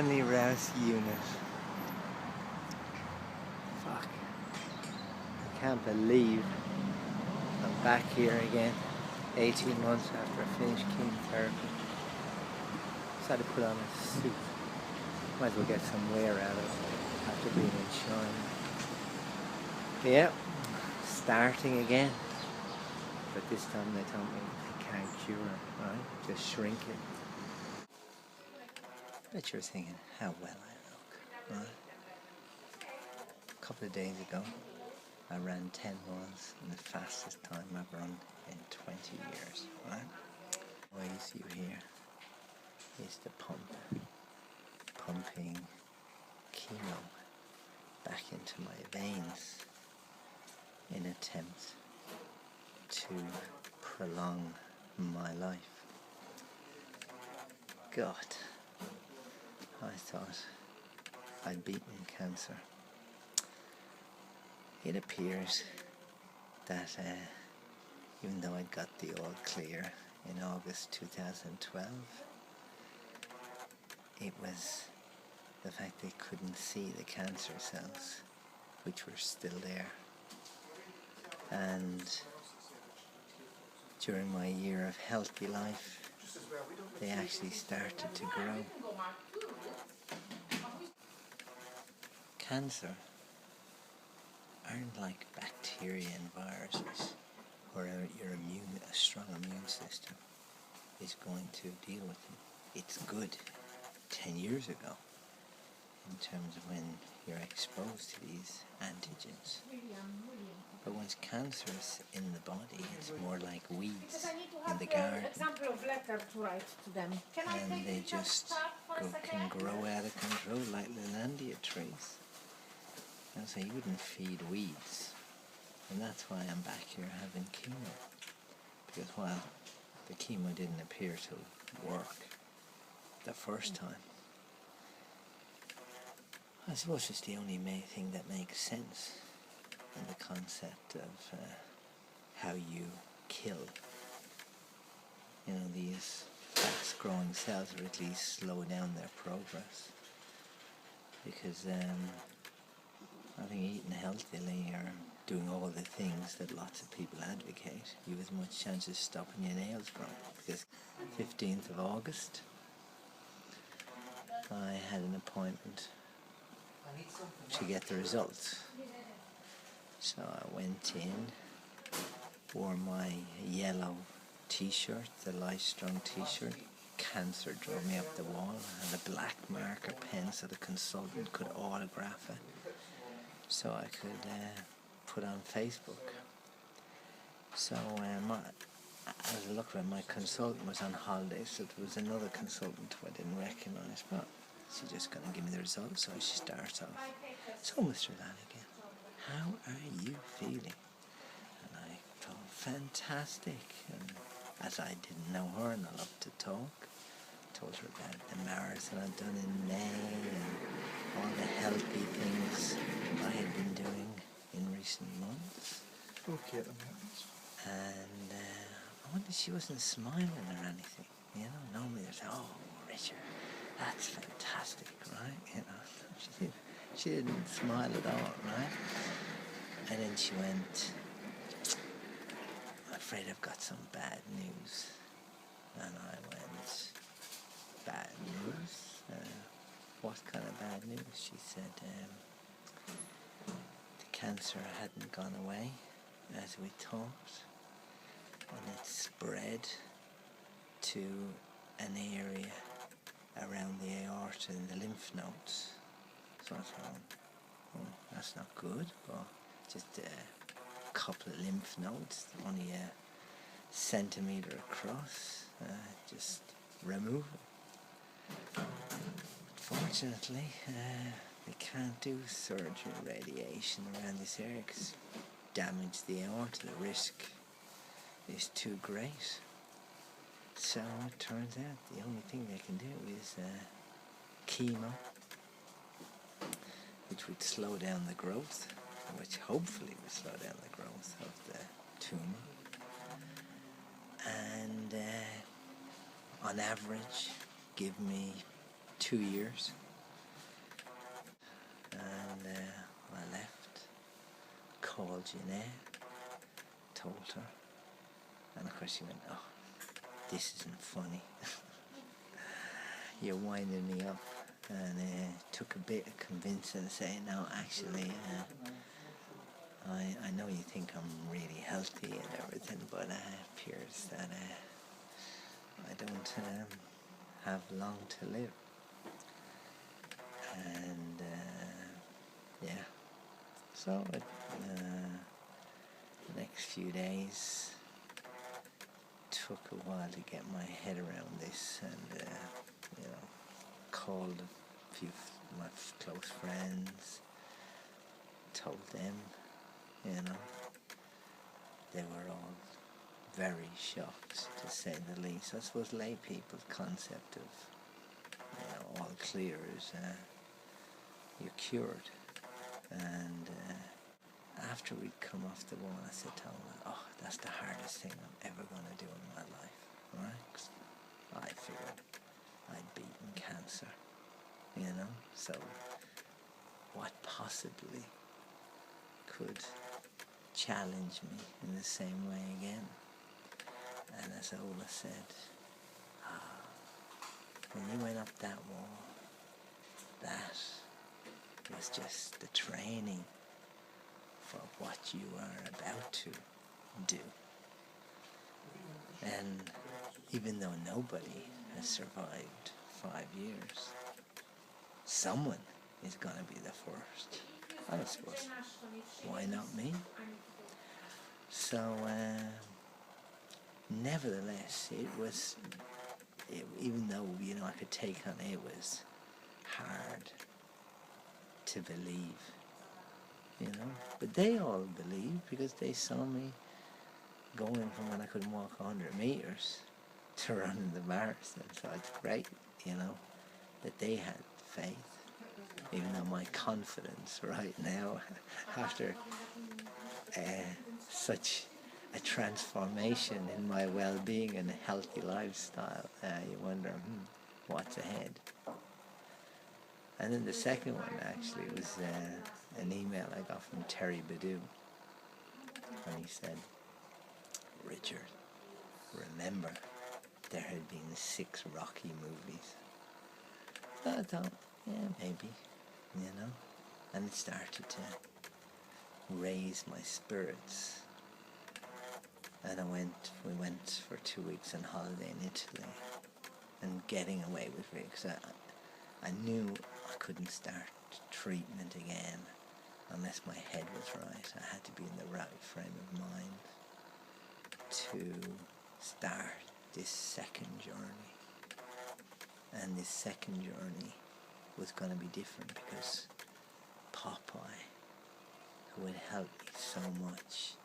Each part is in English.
Stanley Rouse unit. Fuck. I can't believe I'm back here again. 18 months after I finished chemotherapy. Just had to put on a suit. Might as well get some wear out of it after being in China. Yeah, starting again. But this time they told me I can't cure it, right? Just shrink it. Bet you're thinking how well I look, right? A couple of days ago, I ran 10 miles in the fastest time I've run in 20 years, right? Ways you hear is the pumping chemo back into my veins in attempt to prolong my life. God, I thought I'd beaten cancer. It appears that even though I'd got the all clear in August 2012, it was the fact they couldn't see the cancer cells, which were still there. And during my year of healthy life, they actually started to grow. Cancer aren't like bacteria and viruses where a strong immune system is going to deal with them. It's good 10 years ago in terms of when you're exposed to these antigens. But once cancer is in the body, it's more like weeds in the garden. And they just can grow out of control like Lelandia trees. And so you wouldn't feed weeds. And that's why I'm back here having chemo. Because while the chemo didn't appear to work the first time, I suppose it's the only thing that makes sense in the concept of how you kill, these fast-growing cells, or at least slow down their progress. Because I think eating healthily or doing all the things that lots of people advocate, you have as much chance of stopping your nails growing. Because 15th of August, I had an appointment to get the results. So I went in, wore my yellow t-shirt, the Life Strong t-shirt. Cancer drove me up the wall. I had a black marker pen so the consultant could autograph it, so I could put on Facebook. So as I looked around, my consultant was on holiday, so there was another consultant who I didn't recognise, but she's just going to give me the results, so I should start off. So Mr. Lanigan, how are you feeling? And I felt fantastic, and as I didn't know her and I loved to talk, I told her about the marathon I'd done in May and all the healthy things I had been doing in recent months. Okay, that happens. And I wondered she wasn't smiling or anything. Normally there's, oh, Richard, that's fantastic, right? She didn't smile at all, right? And then she went, I'm afraid I've got some bad news. And I went, bad news? What kind of bad news? She said, the cancer hadn't gone away as we thought, and it spread to an area around the aorta and the lymph nodes. So I thought, that's not good, but just a couple of lymph nodes, only a centimetre across, just remove it. Fortunately, they can't do surgery or radiation around this area because damage the aorta, the risk is too great. So it turns out the only thing they can do is chemo, which would slow down the growth, which hopefully would slow down the growth of the tumour. And on average, give me 2 years called Jeanette, told her, and of course she went, oh, this isn't funny. You're winding me up. And it took a bit of convincing to say, no, actually, I know you think I'm really healthy and everything, but it appears that I don't have long to live. And yeah, so the next few days took a while to get my head around this, and you know, called a few of my close friends, told them, you know, they were all very shocked, to say the least. I suppose lay people's concept of, you know, all clear is you're cured. And after we'd come off the wall, I said to him, oh, that's the hardest thing I'm ever going to do in my life, right? 'Cause I figured I'd beaten cancer, you know, so what possibly could challenge me in the same way again? And as Ola said, when you went up that wall, that was just the training for what you are about to do. And even though nobody has survived 5 years, someone is going to be the first. I suppose, why not me? So, nevertheless, even though, you know, I could take on it, was hard to believe, you know. But they all believed, because they saw me going from when I couldn't walk 100 meters to running the marathon. So it's great, you know, that they had faith, even though my confidence right now, after such a transformation in my well-being and a healthy lifestyle, you wonder, what's ahead? And then the second one actually was an email I got from Terry Badu, and he said, Richard, remember, there had been 6 Rocky movies. So I thought, yeah, maybe, you know. And it started to raise my spirits. And we went for 2 weeks on holiday in Italy, and getting away with it, because I knew I couldn't start treatment again unless my head was right. I had to be in the right frame of mind to start this second journey. And this second journey was going to be different, because Popeye, who had helped me so much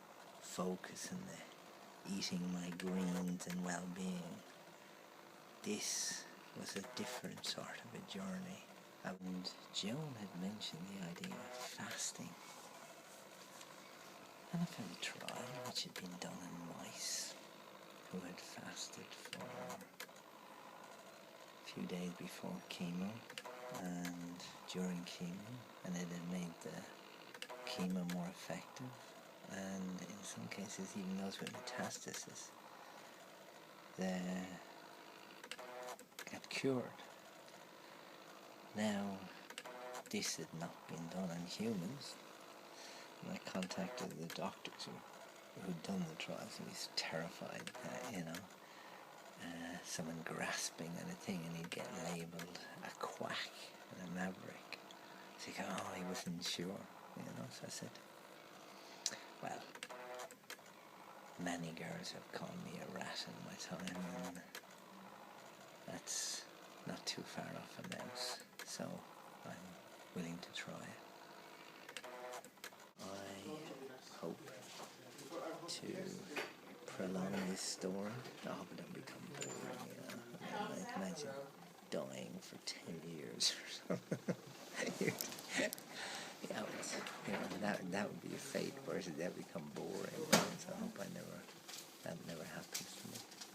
focus on the eating my greens and well-being, this was a different sort of a journey. And Joan had mentioned the idea of fasting. And I found a trial which had been done in mice who had fasted for a few days before chemo and during chemo, and it had made the chemo more effective, and in some cases even those with metastasis, they got cured. Now, this had not been done on humans, and I contacted the doctors who'd done the trials, and he's terrified that, you know, someone grasping at a thing and he'd get labelled a quack and a maverick. So he wasn't sure, you know. So I said, well, many girls have called me a rat in my time, and that's not too far off a mouse, so I'm willing to try it. I hope to prolong this story. I hope it don't become boring, you know. I mean, like, imagine dying for 10 years or something. Yeah, you know, that would be a fate, versus that become boring. You know? So I hope that never happens.